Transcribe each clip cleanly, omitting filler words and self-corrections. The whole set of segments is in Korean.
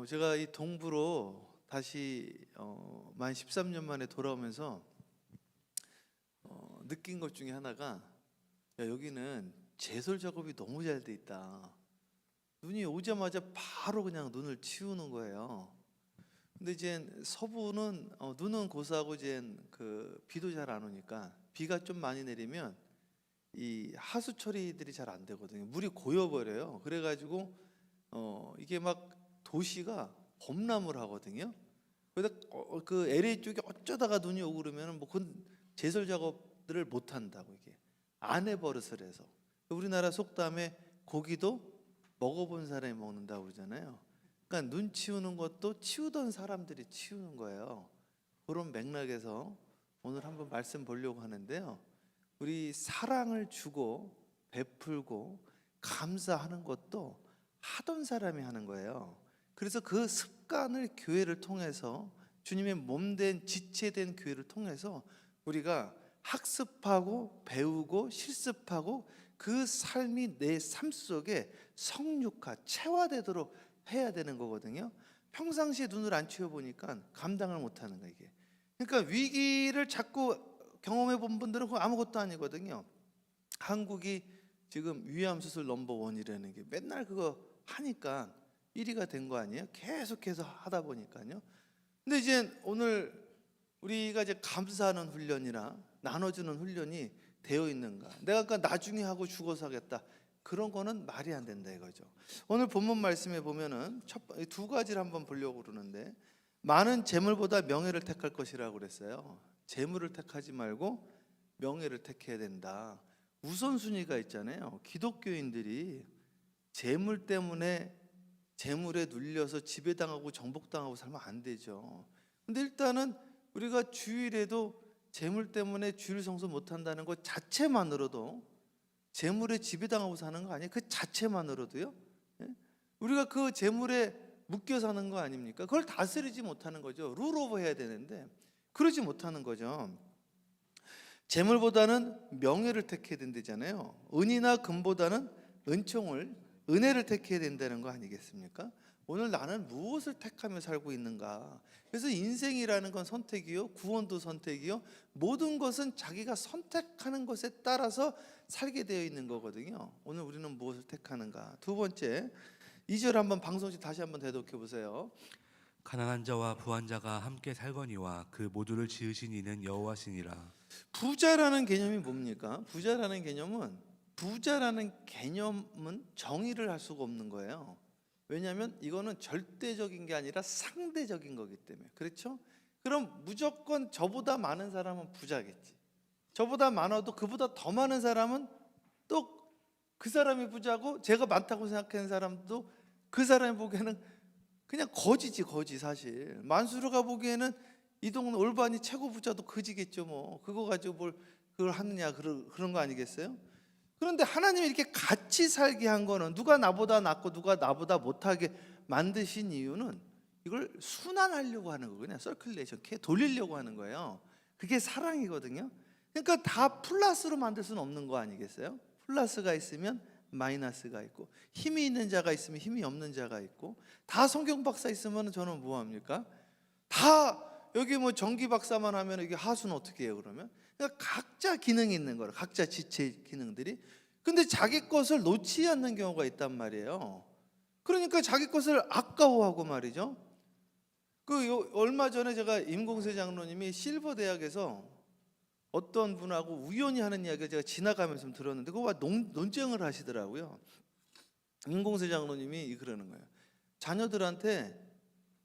제가 이 동부로 다시 만 13년 만에 돌아오면서 느낀 것 중에 하나가, 야, 여기는 제설 작업이 너무 잘 돼 있다. 눈이 오자마자 바로 그냥 눈을 치우는 거예요. 근데 이제 서부는 눈은 고사하고 이제 비도 잘 안 오니까, 비가 좀 많이 내리면 이 하수 처리들이 잘 안 되거든요. 물이 고여버려요. 그래가지고 이게 막 도시가 범람을 하거든요. 그래서 그 LA 쪽에 어쩌다가 눈이 오고 그러면 뭐 그건 제설 작업들을 못 한다고, 이게 안해 버릇을 해서. 우리나라 속담에 고기도 먹어본 사람이 먹는다고 그러잖아요. 그러니까 눈 치우는 것도 치우던 사람들이 치우는 거예요. 그런 맥락에서 오늘 한번 말씀 보려고 하는데요. 우리 사랑을 주고 베풀고 감사하는 것도 하던 사람이 하는 거예요. 그래서 그 습관을 교회를 통해서, 주님의 몸된 지체된 교회를 통해서 우리가 학습하고 배우고 실습하고 그 삶이 내 삶 속에 성육화, 체화되도록 해야 되는 거거든요. 평상시에 눈을 안 치워보니까 감당을 못하는 거예요, 이게. 그러니까 위기를 자꾸 경험해 본 분들은 그거 아무것도 아니거든요. 한국이 지금 위암 수술 넘버 1이라는 게 맨날 그거 하니까 1위가 된 거 아니에요? 계속해서 하다 보니까요. 근데 이제 오늘 우리가 이제 감사하는 훈련이나 나눠주는 훈련이 되어 있는가? 내가 아까 나중에 하고 죽어서 하겠다, 그런 거는 말이 안 된다 이거죠. 오늘 본문 말씀에 보면은 두 가지를 한번 보려고 그러는데, 많은 재물보다 명예를 택할 것이라고 그랬어요. 재물을 택하지 말고 명예를 택해야 된다. 우선순위가 있잖아요. 기독교인들이 재물 때문에 재물에 눌려서 지배당하고 정복당하고 살면 안 되죠. 근데 일단은 우리가 주일에도 재물 때문에 주일 성수 못 한다는 것 자체만으로도 재물에 지배당하고 사는 거 아니에요? 그 자체만으로도요. 예? 우리가 그 재물에 묶여 사는 거 아닙니까? 그걸 다스리지 못하는 거죠. 룰 오버 해야 되는데 그러지 못하는 거죠. 재물보다는 명예를 택해야 된다잖아요. 은이나 금보다는 은혜를 택해야 된다는 거 아니겠습니까? 오늘 나는 무엇을 택하며 살고 있는가? 그래서 인생이라는 건 선택이요, 구원도 선택이요, 모든 것은 자기가 선택하는 것에 따라서 살게 되어 있는 거거든요. 오늘 우리는 무엇을 택하는가? 두 번째, 2절 한번 방송시 다시 한번 대독해 보세요. 가난한 자와 부한 자가 함께 살거니와 그 모두를 지으신 이는 여호와시니라. 부자라는 개념이 뭡니까? 부자라는 개념은 정의를 할 수가 없는 거예요. 왜냐하면 이거는 절대적인 게 아니라 상대적인 거기 때문에. 그렇죠? 그럼 무조건 저보다 많은 사람은 부자겠지. 저보다 많아도 그보다 더 많은 사람은 또 그 사람이 부자고, 제가 많다고 생각하는 사람도 그 사람이 보기에는 그냥 거지지, 거지. 사실 만수르가 보기에는 이 동네 올바니 최고 부자도 거지겠죠. 뭐 그거 가지고 뭘 그걸 하느냐, 그런 거 아니겠어요? 그런데 하나님이 이렇게 같이 살게 한 거는, 누가 나보다 낫고 누가 나보다 못하게 만드신 이유는 이걸 순환하려고 하는 거예요. 그냥 서큘레이션, 돌리려고 하는 거예요. 그게 사랑이거든요. 그러니까 다 플러스로 만들 수는 없는 거 아니겠어요? 플러스가 있으면 마이너스가 있고, 힘이 있는 자가 있으면 힘이 없는 자가 있고, 다 성경 박사 있으면 저는 뭐합니까? 다 여기 뭐 전기 박사만 하면 이게 하수는 어떻게 해요? 그러면 그러니까 각자 기능이 있는 거예요. 각자 지체 기능들이. 근데 자기 것을 놓지 않는 경우가 있단 말이에요. 그러니까 자기 것을 아까워하고 말이죠. 얼마 전에 제가 임공세 장로님이 실버 대학에서 어떤 분하고 우연히 하는 이야기를 제가 지나가면서 좀 들었는데, 그거 논쟁을 하시더라고요. 임공세 장로님이 그러는 거예요. 자녀들한테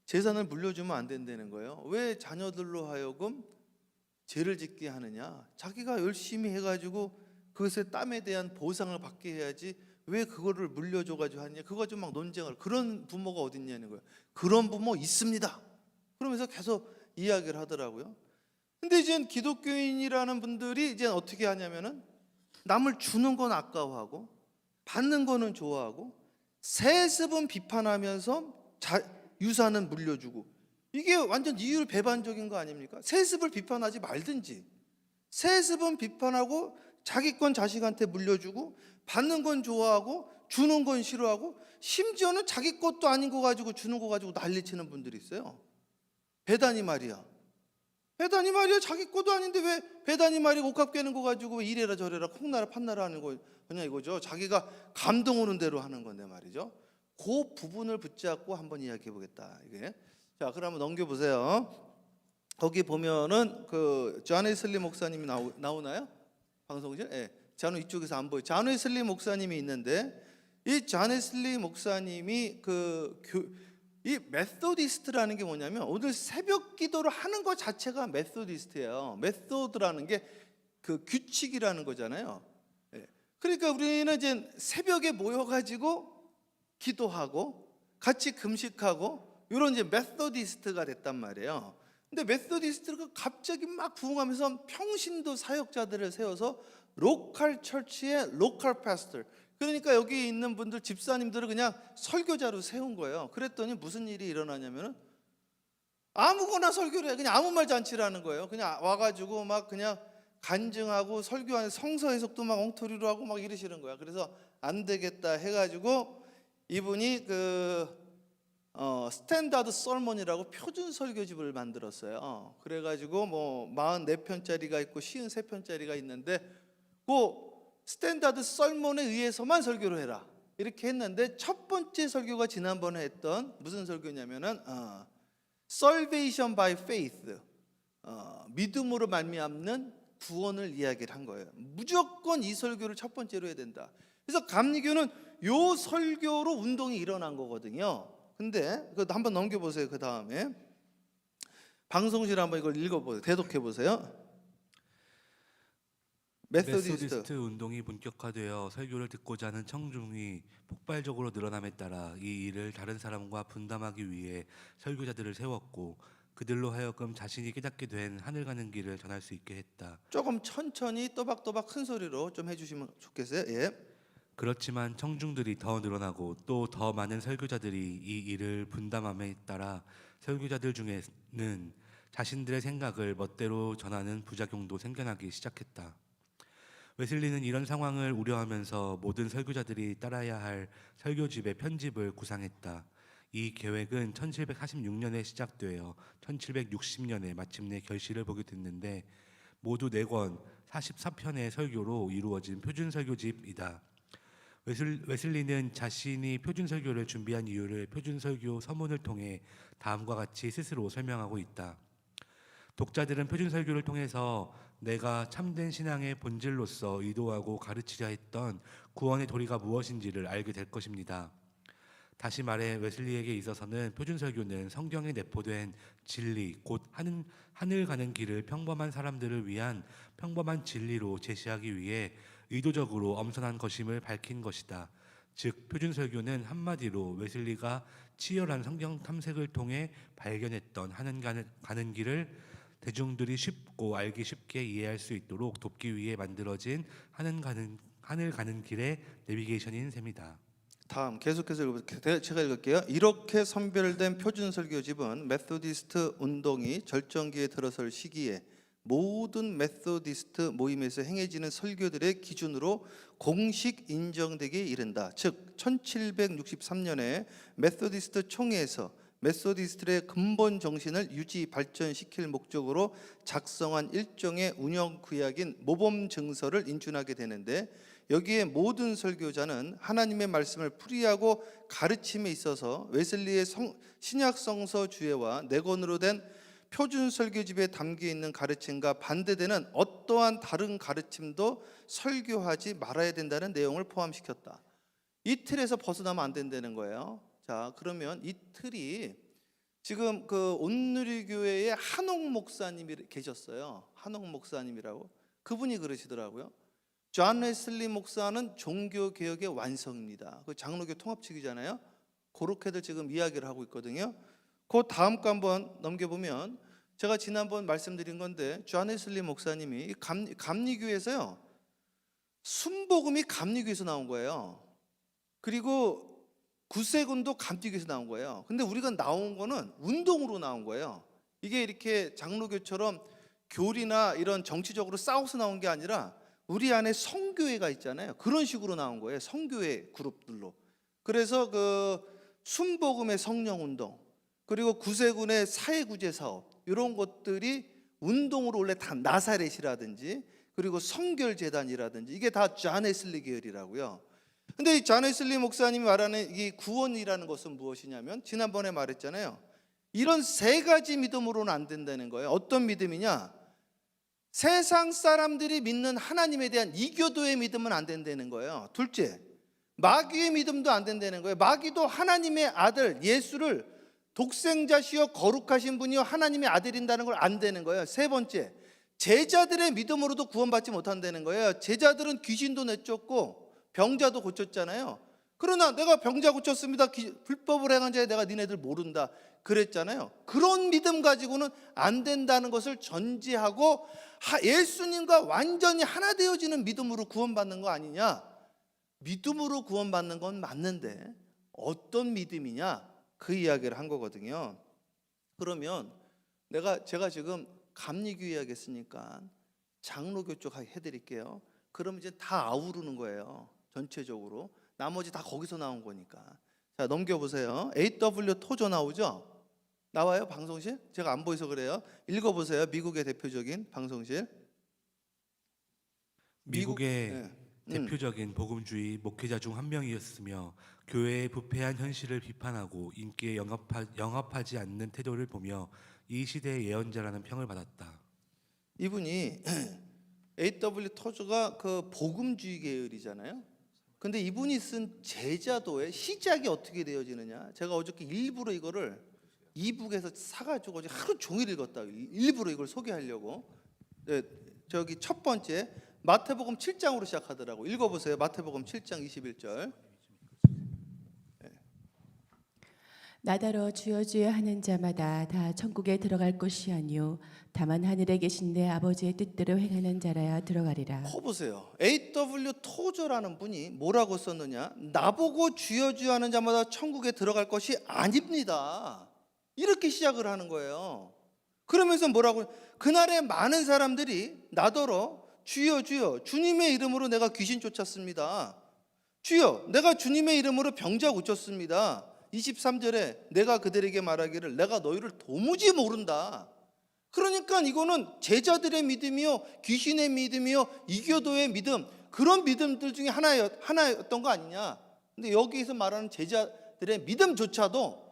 재산을 물려주면 안 된다는 거예요. 왜 자녀들로 하여금 죄를 짓게 하느냐? 자기가 열심히 해가지고 그것의 땀에 대한 보상을 받게 해야지 왜 그거를 물려줘가지고 하느냐? 그거 좀 막 논쟁을, 그런 부모가 어딨냐는 거예요. 그런 부모 있습니다. 그러면서 계속 이야기를 하더라고요. 근데 이제 기독교인이라는 분들이 이제 어떻게 하냐면은, 남을 주는 건 아까워하고 받는 거는 좋아하고, 세습은 비판하면서 유산은 물려주고, 이게 완전 이율 배반적인 거 아닙니까? 세습을 비판하지 말든지, 세습은 비판하고 자기 건 자식한테 물려주고, 받는 건 좋아하고 주는 건 싫어하고 심지어는 자기 것도 아닌 거 가지고 주는 거 가지고 난리치는 분들이 있어요. 베다니 마리아. 베다니 마리아 자기 것도 아닌데 왜 베다니 마리아 옷값 깨는 거 가지고 왜 이래라 저래라 콩나라 판나라 하는 거냐 이거죠. 자기가 감동 오는 대로 하는 건데 말이죠. 그 부분을 붙잡고 한번 이야기해 보겠다. 이게. 자, 그럼 한번 넘겨 보세요. 거기 보면은 그 존 웨슬리 목사님이 나오나요? 방송실? 예. 저는 이쪽에서 안 보여요. 존 웨슬리 목사님이 있는데 이 존 웨슬리 목사님이 이 메소디스트라는 게 뭐냐면 오늘 새벽 기도를 하는 것 자체가 메소디스트예요. 메소드라는 게 그 규칙이라는 거잖아요. 예. 그러니까 우리는 이제 새벽에 모여가지고 기도하고 같이 금식하고 이런 이제 메소디스트가 됐단 말이에요. 근데 메소디스트가 갑자기 막 부흥하면서 평신도 사역자들을 세워서 로컬 처치의 로컬 패스터, 그러니까 여기 있는 분들 집사님들을 그냥 설교자로 세운 거예요. 그랬더니 무슨 일이 일어나냐면은 아무거나 설교를 해. 그냥 아무 말 잔치를 하는 거예요. 그냥 와가지고 막 그냥 간증하고 설교하는 성서 해석도 막 엉터리로 하고 막 이러시는 거야. 그래서 안 되겠다 해가지고 이분이 스탠다드 설몬이라고 표준 설교집을 만들었어요. 그래가지고 뭐 44편짜리가 있고 53편짜리가 있는데 그 스탠다드 설몬에 의해서만 설교를 해라 이렇게 했는데 첫 번째 설교가 지난번에 했던 무슨 설교냐면은 Salvation by Faith, 믿음으로 말미암는 구원을 이야기를 한 거예요. 무조건 이 설교를 첫 번째로 해야 된다. 그래서 감리교는 요 설교로 운동이 일어난 거거든요. 근데 그거 한번 넘겨보세요. 그 다음에 방송실 한번 이걸 읽어보세요. 대독해보세요. 메소디스트 운동이 본격화되어 설교를 듣고자 하는 청중이 폭발적으로 늘어남에 따라 이 일을 다른 사람과 분담하기 위해 설교자들을 세웠고 그들로 하여금 자신이 깨닫게 된 하늘 가는 길을 전할 수 있게 했다. 조금 천천히 또박또박 큰 소리로 좀 해주시면 좋겠어요. 예. 그렇지만 청중들이 더 늘어나고 또 더 많은 설교자들이 이 일을 분담함에 따라 설교자들 중에는 자신들의 생각을 멋대로 전하는 부작용도 생겨나기 시작했다. 웨슬리는 이런 상황을 우려하면서 모든 설교자들이 따라야 할 설교집의 편집을 구상했다. 이 계획은 1746년에 시작되어 1760년에 마침내 결실을 보게 됐는데 모두 4권 44편의 설교로 이루어진 표준 설교집이다. 웨슬리는 자신이 표준 설교를 준비한 이유를 표준 설교 서문을 통해 다음과 같이 스스로 설명하고 있다. 독자들은 표준 설교를 통해서 내가 참된 신앙의 본질로서 의도하고 가르치려 했던 구원의 도리가 무엇인지를 알게 될 것입니다. 다시 말해 웨슬리에게 있어서는 표준 설교는 성경에 내포된 진리, 곧 하늘 가는 길을 평범한 사람들을 위한 평범한 진리로 제시하기 위해 의도적으로 엄선한 것임을 밝힌 것이다. 즉 표준 설교는 한마디로 웨슬리가 치열한 성경 탐색을 통해 발견했던 하늘 가는 길을 대중들이 쉽고 알기 쉽게 이해할 수 있도록 돕기 위해 만들어진 하늘 가는 길의 내비게이션인 셈이다. 다음 계속해서 읽어볼게요. 제가 읽을게요. 이렇게 선별된 표준 설교집은 메소디스트 운동이 절정기에 들어설 시기에 모든 메소디스트 모임에서 행해지는 설교들의 기준으로 공식 인정되기에 이른다. 즉 1763년에 메소디스트 총회에서 메소디스트의 근본 정신을 유지 발전시킬 목적으로 작성한 일종의 운영 구약인 모범 증서를 인준하게 되는데 여기에 모든 설교자는 하나님의 말씀을 풀이하고 가르침에 있어서 웨슬리의 신약 성서 주해와 4권으로 된 표준 설교집에 담겨 있는 가르침과 반대되는 어떠한 다른 가르침도 설교하지 말아야 된다는 내용을 포함시켰다. 이 틀에서 벗어나면 안 된다는 거예요. 자, 그러면 이 틀이 지금 그 온누리교회의 한옥 목사님이 계셨어요. 한옥 목사님이라고. 그분이 그러시더라고요. 존 웨슬리 목사는 종교개혁의 완성입니다. 그 장로교 통합 측이잖아요. 그렇게들 지금 이야기를 하고 있거든요. 그 다음 거 한번 넘겨보면 제가 지난번 말씀드린 건데 존 웨슬리 목사님이 감리교에서요 순복음이 감리교에서 나온 거예요. 그리고 구세군도 감리교에서 나온 거예요. 근데 우리가 나온 거는 운동으로 나온 거예요. 이게 이렇게 장로교처럼 교리나 이런 정치적으로 싸워서 나온 게 아니라 우리 안에 성교회가 있잖아요. 그런 식으로 나온 거예요. 성교회 그룹들로. 그래서 그 순복음의 성령운동, 그리고 구세군의 사회구제 사업, 이런 것들이 운동으로 원래 다 나사렛이라든지 그리고 성결재단이라든지 이게 다 존 웨슬리 계열이라고요. 근데 이 존 웨슬리 목사님이 말하는 이 구원이라는 것은 무엇이냐면, 지난번에 말했잖아요. 이런 세 가지 믿음으로는 안 된다는 거예요. 어떤 믿음이냐? 세상 사람들이 믿는 하나님에 대한 이교도의 믿음은 안 된다는 거예요. 둘째, 마귀의 믿음도 안 된다는 거예요. 마귀도 하나님의 아들 예수를 독생자시여 거룩하신 분이요 하나님의 아들인다는 걸 안 되는 거예요. 세 번째, 제자들의 믿음으로도 구원받지 못한다는 거예요. 제자들은 귀신도 내쫓고 병자도 고쳤잖아요. 그러나 내가 병자 고쳤습니다, 불법을 행한 자에 내가 니네들 모른다 그랬잖아요. 그런 믿음 가지고는 안 된다는 것을 전제하고 예수님과 완전히 하나 되어지는 믿음으로 구원받는 거 아니냐? 믿음으로 구원받는 건 맞는데 어떤 믿음이냐? 그 이야기를 한 거거든요. 그러면 제가 지금 감리교 이야기 했으니까 장로교 쪽 해드릴게요. 그럼 이제 다 아우르는 거예요. 전체적으로 나머지 다 거기서 나온 거니까. 자, 넘겨보세요. AW 토저 나오죠? 나와요 방송실? 제가 안 보여서 그래요. 읽어보세요. 미국의 대표적인 방송실. 미국의 네. 대표적인 복음주의 목회자 중 한 명이었으며 교회의 부패한 현실을 비판하고 인기에 영합하지 않는 태도를 보며 이 시대의 예언자라는 평을 받았다. 이분이 AW 토저가 그 복음주의 계열이잖아요. 근데 이분이 쓴 제자도의 시작이 어떻게 되어지느냐? 제가 어저께 일부러 이거를 이북에서 사가지고 하루 종일 읽었다. 일부러 이걸 소개하려고. 네, 저기 첫 번째 마태복음 7장으로 시작하더라고. 읽어보세요. 마태복음 7장 21절. 나더러 주여 주여 하는 자마다 다 천국에 들어갈 것이 아니요 다만 하늘에 계신 내 아버지의 뜻대로 행하는 자라야 들어가리라. 보세요. A.W. 토저라는 분이 뭐라고 썼느냐? 나보고 주여 주여 하는 자마다 천국에 들어갈 것이 아닙니다. 이렇게 시작을 하는 거예요. 그러면서 뭐라고? 그날에 많은 사람들이 나더러 주여 주여 주님의 이름으로 내가 귀신 쫓았습니다. 주여 내가 주님의 이름으로 병자 고쳤습니다. 23절에 내가 그들에게 말하기를 내가 너희를 도무지 모른다. 그러니까 이거는 제자들의 믿음이요 귀신의 믿음이요 이교도의 믿음, 그런 믿음들 중에 하나였던 거 아니냐. 근데 여기에서 말하는 제자들의 믿음조차도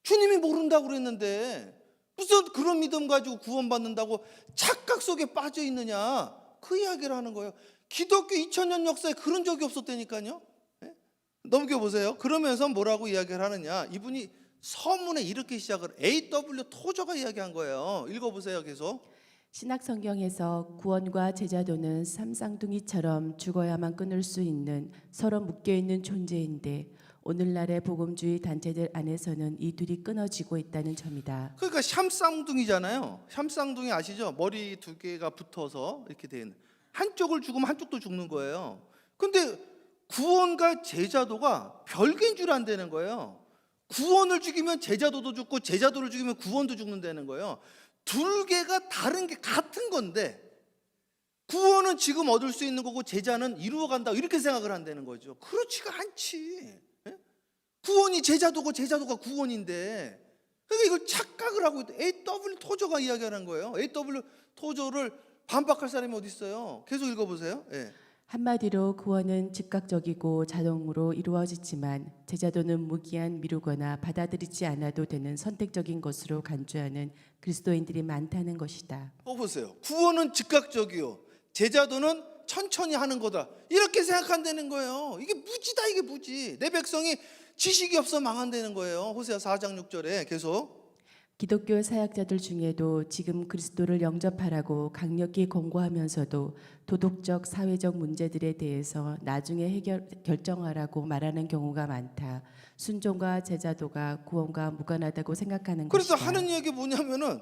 주님이 모른다고 그랬는데 무슨 그런 믿음 가지고 구원받는다고 착각 속에 빠져 있느냐, 그 이야기를 하는 거예요. 기독교 2000년 역사에 그런 적이 없었다니까요. 넘겨보세요. 그러면서 뭐라고 이야기를 하느냐, 이분이 서문에 이렇게 시작을 A.W. 토저가 이야기한 거예요. 읽어보세요. 계속. 신약성경에서 구원과 제자도는 삼쌍둥이처럼 죽어야만 끊을 수 있는 서로 묶여있는 존재인데 오늘날의 복음주의 단체들 안에서는 이 둘이 끊어지고 있다는 점이다. 그러니까 샴쌍둥이잖아요. 샴쌍둥이 아시죠? 머리 두 개가 붙어서 이렇게 돼 있는, 한쪽을 죽으면 한쪽도 죽는 거예요. 근데 구원과 제자도가 별개인 줄 안다는 거예요. 구원을 죽이면 제자도도 죽고 제자도를 죽이면 구원도 죽는다는 거예요. 둘 개가 다른 게 같은 건데 구원은 지금 얻을 수 있는 거고 제자는 이루어간다, 이렇게 생각을 한다는 거죠. 그렇지가 않지. 구원이 제자도고 제자도가 구원인데, 그러니까 이걸 착각을 하고 있다. A.W. 토저가 이야기하는 거예요. A.W. 토저를 반박할 사람이 어디 있어요? 계속 읽어보세요. 예. 한마디로 구원은 즉각적이고 자동으로 이루어지지만 제자도는 무기한 미루거나 받아들이지 않아도 되는 선택적인 것으로 간주하는 그리스도인들이 많다는 것이다. 보세요. 구원은 즉각적이요, 제자도는 천천히 하는 거다, 이렇게 생각한다는 거예요. 이게 무지다. 이게 무지. 내 백성이 지식이 없어 망한다는 거예요. 호세아 4장 6절에 계속. 기독교 사역자들 중에도 지금 그리스도를 영접하라고 강력히 권고하면서도 도덕적 사회적 문제들에 대해서 나중에 결정하라고 말하는 경우가 많다. 순종과 제자도가 구원과 무관하다고 생각하는 그래서 것이다. 하는 얘기 뭐냐면은,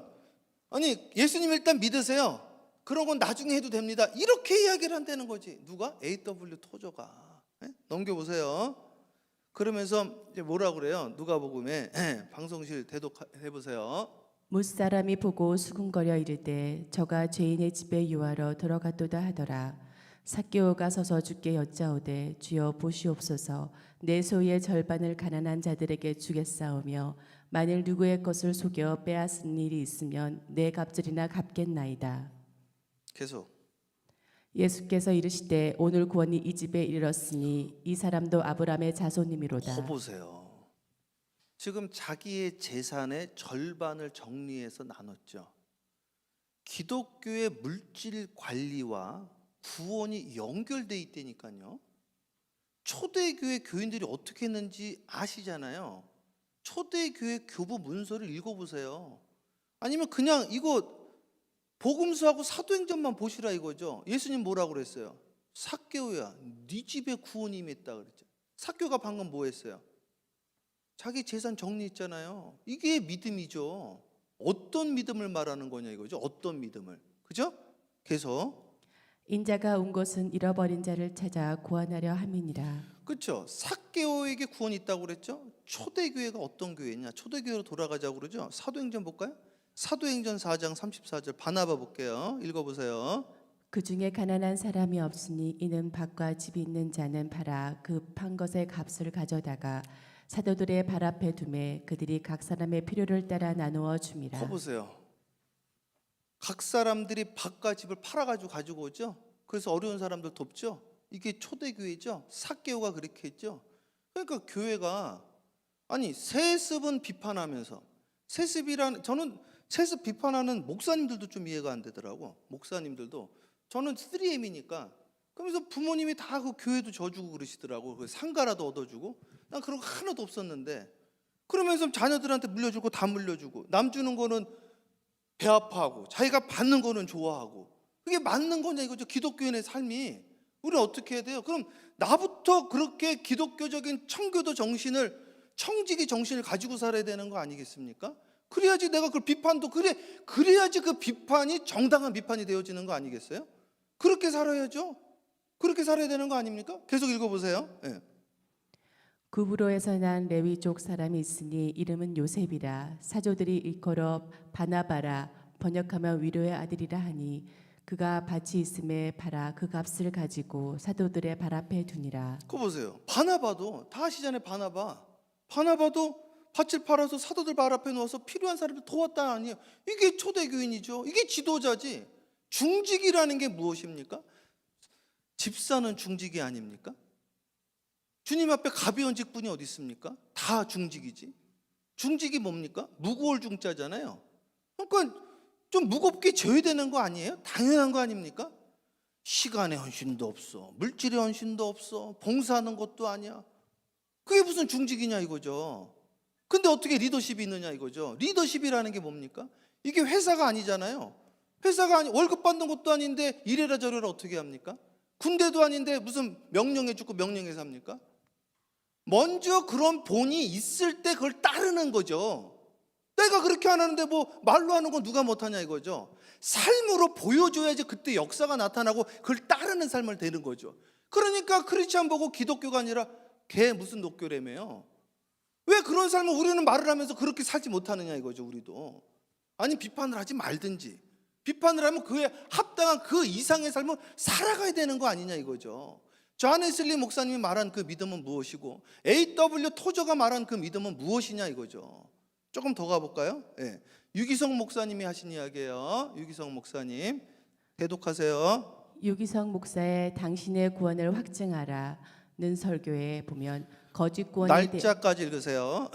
아니 예수님 일단 믿으세요, 그런 건 나중에 해도 됩니다, 이렇게 이야기를 한다는 거지. 누가? A.W. 토저가. 넘겨보세요. 그러면서 이제 뭐라 그래요? 누가복음에 방송실 대독해 보세요. 무사람이 보고 수군거려 이르되 저가 죄인의 집에 유하러 들어갔도다 하더라. 삭개오가 서서 주께 여짜오되 주여 보시옵소서 내 소유의 절반을 가난한 자들에게 주겠사오며 만일 누구의 것을 속여 빼앗은 일이 있으면 내 갑절이나 갚겠나이다. 계속. 예수께서 이르시되 오늘 구원이 이 집에 이르렀으니 이 사람도 아브라함의 자손이미로다. 보세요. 지금 자기의 재산의 절반을 정리해서 나눴죠. 기독교의 물질 관리와 구원이 연결돼 있다니까요. 초대교회 교인들이 어떻게 했는지 아시잖아요. 초대교회 교부 문서를 읽어보세요. 아니면 그냥 이거 복음서하고 사도행전만 보시라 이거죠. 예수님 뭐라고 그랬어요? 삭개오야, 네 집에 구원이 임했다 그랬죠. 삭개오가 방금 뭐 했어요? 자기 재산 정리했잖아요. 이게 믿음이죠. 어떤 믿음을 말하는 거냐 이거죠. 어떤 믿음을. 그죠? 계속. 인자가 온 것은 잃어버린 자를 찾아 구원하려 함이니라. 그렇죠. 삭개오에게 구원이 있다고 그랬죠. 초대교회가 어떤 교회냐? 초대교회로 돌아가자고 그러죠. 사도행전 볼까요? 사도행전 4장 34절 바나바 볼게요. 읽어보세요. 그 중에 가난한 사람이 없으니 이는 밭과 집이 있는 자는 팔아 그 판 것의 값을 가져다가 사도들의 발 앞에 두매 그들이 각 사람의 필요를 따라 나누어 줌이라. 거 보세요. 각 사람들이 밭과 집을 팔아가지고 가지고 오죠. 그래서 어려운 사람들 돕죠. 이게 초대교회죠. 삭개오가 그렇게 했죠. 그러니까 교회가 아니 세습은 비판하면서 저는 세습 비판하는 목사님들도 좀 이해가 안 되더라고. 목사님들도 저는 3M이니까 그러면서 부모님이 다 그 교회도 져주고 그러시더라고. 그 상가라도 얻어주고 난 그런 거 하나도 없었는데 그러면서 자녀들한테 물려주고 다 물려주고 남 주는 거는 배 아파하고 자기가 받는 거는 좋아하고 그게 맞는 거냐 이거죠. 기독교인의 삶이. 우리는 어떻게 해야 돼요? 그럼 나부터 그렇게 기독교적인 청교도 정신을 청지기 정신을 가지고 살아야 되는 거 아니겠습니까? 그래야지 내가 그 비판도 그래야지 그 비판이 정당한 비판이 되어지는 거 아니겠어요? 그렇게 살아야죠. 그렇게 살아야 되는 거 아닙니까? 계속 읽어보세요. 네. 구브로에서 난 레위족 사람이 있으니 이름은 요셉이라. 사조들이 일컬어 바나바라 번역하면 위로의 아들이라 하니 그가 밭이 있음에 팔아 그 값을 가지고 사도들의 발 앞에 두니라. 그거 보세요. 바나바도 다 아시잖아요. 바나바도 밭을 팔아서 사도들 발 앞에 놓아서 필요한 사람들 도왔다 아니에요. 이게 초대교인이죠. 이게 지도자지. 중직이라는 게 무엇입니까? 집사는 중직이 아닙니까? 주님 앞에 가벼운 직분이 어디 있습니까? 다 중직이지. 중직이 뭡니까? 무고할 중자잖아요. 그러니까 좀 무겁게 져야 되는 거 아니에요? 당연한 거 아닙니까? 시간의 헌신도 없어. 물질의 헌신도 없어. 봉사하는 것도 아니야. 그게 무슨 중직이냐 이거죠. 근데 어떻게 리더십이 있느냐 이거죠. 리더십이라는 게 뭡니까? 이게 회사가 아니잖아요. 회사가 월급 받는 것도 아닌데 이래라 저래라 어떻게 합니까? 군대도 아닌데 무슨 명령해 주고 명령해서 합니까? 먼저 그런 본이 있을 때 그걸 따르는 거죠. 내가 그렇게 안 하는데 뭐 말로 하는 건 누가 못하냐 이거죠. 삶으로 보여줘야지 그때 역사가 나타나고 그걸 따르는 삶을 되는 거죠. 그러니까 크리스찬 보고 기독교가 아니라 걔 무슨 녹교래매요. 왜 그런 삶을 우리는 말을 하면서 그렇게 살지 못하느냐 이거죠. 우리도. 아니 비판을 하지 말든지 비판을 하면 그에 합당한 그 이상의 삶을 살아가야 되는 거 아니냐 이거죠. 존 웨슬리 목사님이 말한 그 믿음은 무엇이고 A.W. 토저가 말한 그 믿음은 무엇이냐 이거죠. 조금 더 가볼까요? 네. 유기성 목사님이 하신 이야기예요. 유기성 목사님 대독하세요. 유기성 목사의 당신의 구원을 확증하라는 설교에 보면 거짓 구원에 날짜까지 읽으세요.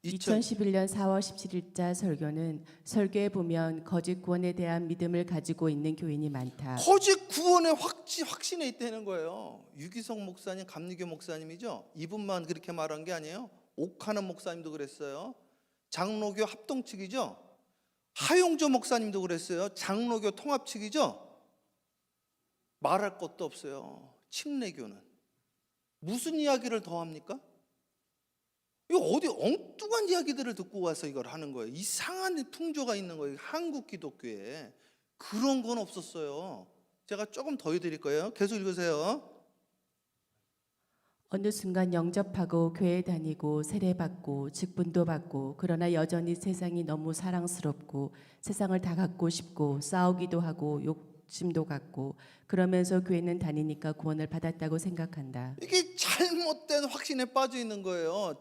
2011년 4월 17일자 설교는 설교에 보면 거짓 구원에 대한 믿음을 가지고 있는 교인이 많다. 거짓 구원에 확신에 있다는 거예요. 유기성 목사님, 감리교 목사님이죠. 이분만 그렇게 말한 게 아니에요. 옥하는 목사님도 그랬어요. 장로교 합동 측이죠. 하용조 목사님도 그랬어요. 장로교 통합 측이죠. 말할 것도 없어요. 침례교는 무슨 이야기를 더 합니까? 이거 어디 엉뚱한 이야기들을 듣고 와서 이걸 하는 거예요. 이상한 풍조가 있는 거예요. 한국 기독교에 그런 건 없었어요. 제가 조금 더 해드릴 거예요. 계속 읽으세요. 어느 순간 영접하고 교회 다니고 세례받고 직분도 받고 그러나 여전히 세상이 너무 사랑스럽고 세상을 다 갖고 싶고 싸우기도 하고 욕심도 갖고 그러면서 교회는 다니니까 구원을 받았다고 생각한다. 이게 잘못된 확신에 빠져 있는 거예요.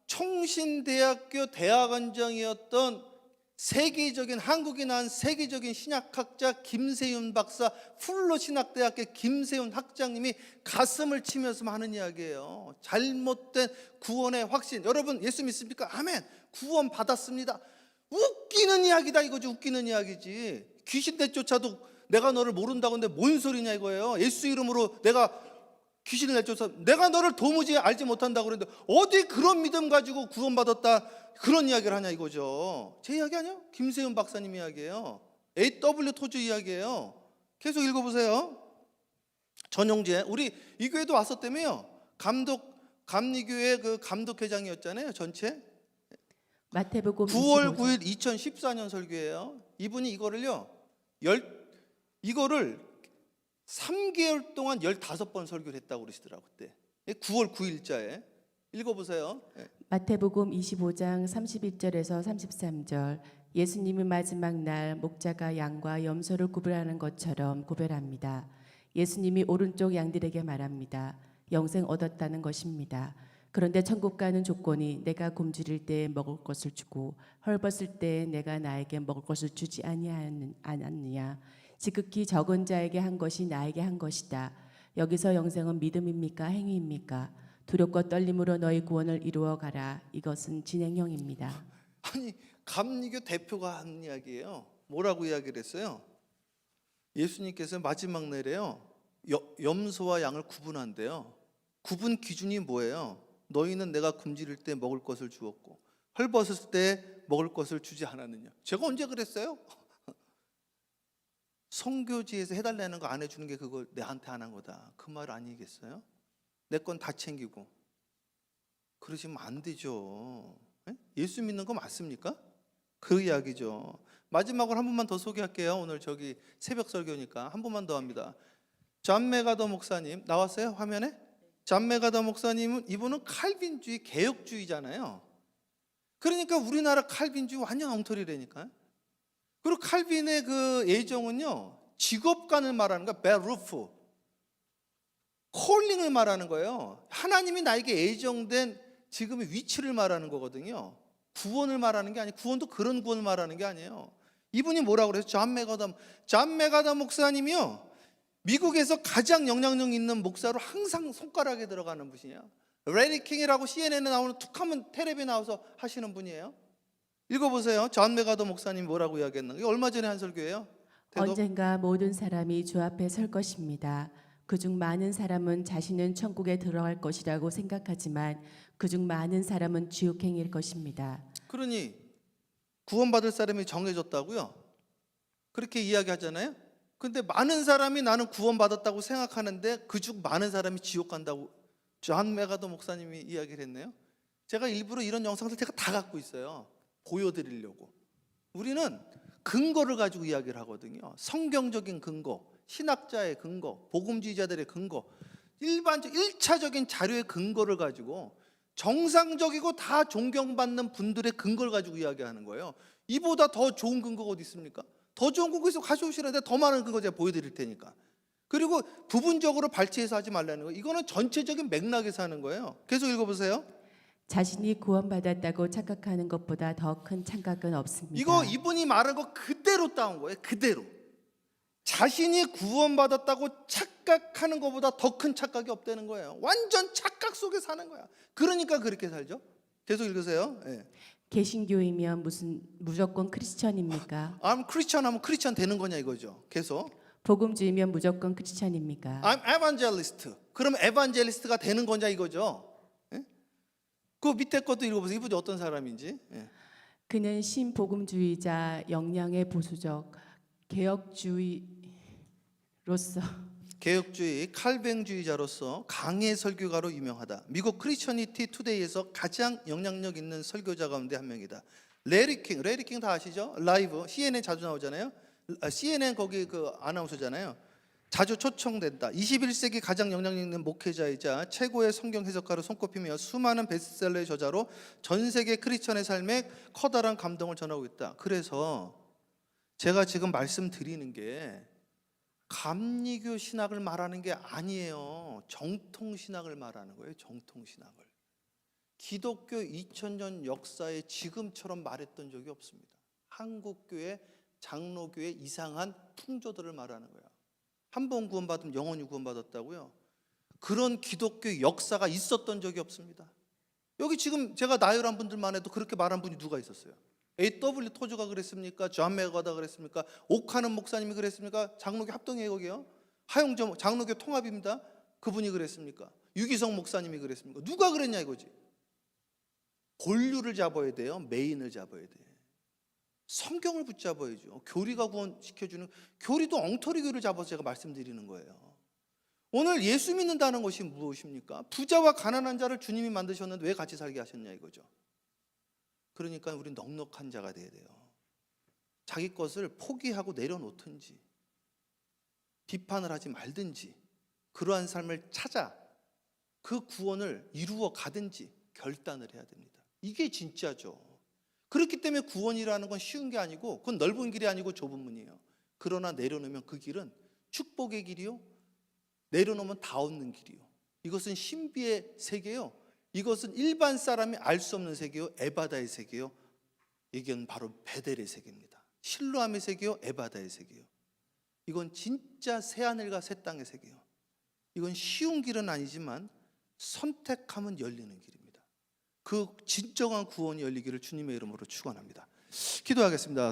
총신대학교 대학원장이었던 세계적인 한국이 낳은 세계적인 신약학자 김세윤 박사, 풀로 신학대학교 김세윤 학장님이 가슴을 치면서 하는 이야기예요. 잘못된 구원의 확신. 여러분 예수 믿습니까? 아멘. 구원 받았습니다. 웃기는 이야기다 이거지. 웃기는 이야기지. 귀신 내쫓아도 내가 너를 모른다고 하는데 뭔 소리냐 이거예요. 예수 이름으로 내가 귀신을 내쫓아 내가 너를 도무지 알지 못한다고 그랬는데 어디 그런 믿음 가지고 구원받았다 그런 이야기를 하냐 이거죠. 제 이야기 아니에요. 김세윤 박사님 이야기예요. A.W. 토주 이야기예요. 계속 읽어보세요. 전용재 우리 이 교회도 왔었다며요. 감리교회 그 감독회장이었잖아요. 전체 마태복음 9월 25장 9일 2014년 설교예요. 이분이 이거를 3개월 동안 15번 설교를 했다고 그러시더라고요. 그때 9월 9일자에 읽어보세요. 마태복음 25장 31절에서 33절 예수님이 마지막 날 목자가 양과 염소를 구별하는 것처럼 구별합니다. 예수님이 오른쪽 양들에게 말합니다. 영생 얻었다는 것입니다. 그런데 천국 가는 조건이 내가 굶주릴 때 먹을 것을 주고 헐벗을 때 내가 나에게 먹을 것을 주지 않았느냐. 지극히 적은 자에게 한 것이 나에게 한 것이다. 여기서 영생은 믿음입니까? 행위입니까? 두렵고 떨림으로 너희 구원을 이루어 가라. 이것은 진행형입니다. 아니 감리교 대표가 한 이야기예요. 뭐라고 이야기를 했어요? 예수님께서 마지막 날에요. 염소와 양을 구분한대요. 구분 기준이 뭐예요? 너희는 내가 굶주릴 때 먹을 것을 주었고 헐벗을 때 먹을 것을 주지 않았느냐. 제가 언제 그랬어요? 성교지에서 해달라는 거 안 해주는 게 그걸 내한테 안 한 거다. 그 말 아니겠어요? 내 건 다 챙기고 그러시면 안 되죠. 예수 믿는 거 맞습니까? 그 이야기죠. 마지막으로 한 분만 더 소개할게요. 오늘 저기 새벽 설교니까 한 분만 더 합니다. 존 맥아더 목사님 나왔어요? 화면에? 존 맥아더 목사님은 이분은 칼빈주의 개혁주의잖아요. 그러니까 우리나라 칼빈주의 완전 엉터리라니까요. 그리고 칼빈의 그 예정은요 직업관을 말하는 거야. 베루프 콜링을 말하는 거예요. 하나님이 나에게 예정된 지금의 위치를 말하는 거거든요. 구원을 말하는 게 아니에요. 구원도 그런 구원을 말하는 게 아니에요. 이분이 뭐라고 그래서 존 맥아더 목사님이요 미국에서 가장 영향력 있는 목사로 항상 손가락에 들어가는 분이에요. 레리 킹이라고 CNN에 나오는 툭하면 텔레비에 나와서 하시는 분이에요. 읽어보세요. 존 맥아더 목사님 뭐라고 이야기했는가? 얼마 전에 한 설교예요. 언젠가 모든 사람이 주 앞에 설 것입니다. 그중 많은 사람은 자신은 천국에 들어갈 것이라고 생각하지만 그중 많은 사람은 지옥행일 것입니다. 그러니 구원받을 사람이 정해졌다고요? 그렇게 이야기하잖아요. 근데 많은 사람이 나는 구원받았다고 생각하는데 그중 많은 사람이 지옥 간다고 존 맥아더 목사님이 이야기를 했네요. 제가 일부러 이런 영상들 제가 다 갖고 있어요. 보여드리려고. 우리는 근거를 가지고 이야기를 하거든요. 성경적인 근거, 신학자의 근거, 복음주의자들의 근거, 일반적 1차적인 자료의 근거를 가지고 정상적이고 다 존경받는 분들의 근거를 가지고 이야기하는 거예요. 이보다 더 좋은 근거가 어디 있습니까? 더 좋은 근거 있어 가져오시라는데 더 많은 근거 제가 보여드릴 테니까. 그리고 부분적으로 발췌해서 하지 말라는 거예요. 이거는 전체적인 맥락에서 하는 거예요. 계속 읽어보세요. 자신이 구원받았다고 착각하는 것보다 더 큰 착각은 없습니다. 이거 이분이 말한 거 그대로 따온 거예요. 그대로. 자신이 구원받았다고 착각하는 것보다 더 큰 착각이 없다는 거예요. 완전 착각 속에 사는 거야. 그러니까 그렇게 살죠. 계속 읽으세요. 예. 개신교이면 무조건 크리스천입니까? I'm Christian 하면 크리스천 되는 거냐 이거죠. 계속. 복음주의면 무조건 크리스천입니까? I'm evangelist. 그럼 에반젤리스트가 되는 거냐 이거죠. 예? 그 밑에 것도 읽어보세요. 이분이 어떤 사람인지. 예. 그는 신복음주의자, 역량의 보수적, 개혁주의로서 개혁주의 칼뱅주의자로서 강해 설교가로 유명하다. 미국 크리스천니티 투데이에서 가장 영향력 있는 설교자 가운데 한 명이다. 레리 킹 다 아시죠? 라이브 CNN 자주 나오잖아요. CNN 거기 그 아나운서잖아요. 자주 초청된다. 21세기 가장 영향력 있는 목회자이자 최고의 성경 해석가로 손꼽히며 수많은 베스트셀러의 저자로 전 세계 크리스천의 삶에 커다란 감동을 전하고 있다. 그래서 제가 지금 말씀드리는 게 감리교 신학을 말하는 게 아니에요. 정통 신학을 말하는 거예요. 정통 신학을. 기독교 2000년 역사에 지금처럼 말했던 적이 없습니다. 한국교회, 장로교회 이상한 풍조들을 말하는 거예요. 한 번 구원받으면 영원히 구원받았다고요? 그런 기독교 역사가 있었던 적이 없습니다. 여기 지금 제가 나열한 분들만 해도 그렇게 말한 분이 누가 있었어요? A.W. 토즈가 그랬습니까? 존 맥거다 그랬습니까? 오카는 목사님이 그랬습니까? 장로교 합동회의 거기요? 하용점 장로교 통합입니다. 그분이 그랬습니까? 유기성 목사님이 그랬습니까? 누가 그랬냐 이거지. 본류를 잡아야 돼요. 메인을 잡아야 돼. 성경을 붙잡아야죠. 교리가 구원시켜주는, 교리도 엉터리 교리를 잡아서 제가 말씀드리는 거예요. 오늘 예수 믿는다는 것이 무엇입니까? 부자와 가난한 자를 주님이 만드셨는데 왜 같이 살게 하셨냐 이거죠. 그러니까 우리 넉넉한 자가 돼야 돼요. 자기 것을 포기하고 내려놓든지 비판을 하지 말든지 그러한 삶을 찾아 그 구원을 이루어 가든지 결단을 해야 됩니다. 이게 진짜죠. 그렇기 때문에 구원이라는 건 쉬운 게 아니고 그건 넓은 길이 아니고 좁은 문이에요. 그러나 내려놓으면 그 길은 축복의 길이요, 내려놓으면 다 얻는 길이요. 이것은 신비의 세계요, 이것은 일반 사람이 알 수 없는 세계요, 에바다의 세계요. 이건 바로 베델의 세계입니다. 실로암의 세계요, 에바다의 세계요. 이건 진짜 새하늘과 새 땅의 세계요. 이건 쉬운 길은 아니지만 선택하면 열리는 길입니다. 그 진정한 구원이 열리기를 주님의 이름으로 축원합니다. 기도하겠습니다.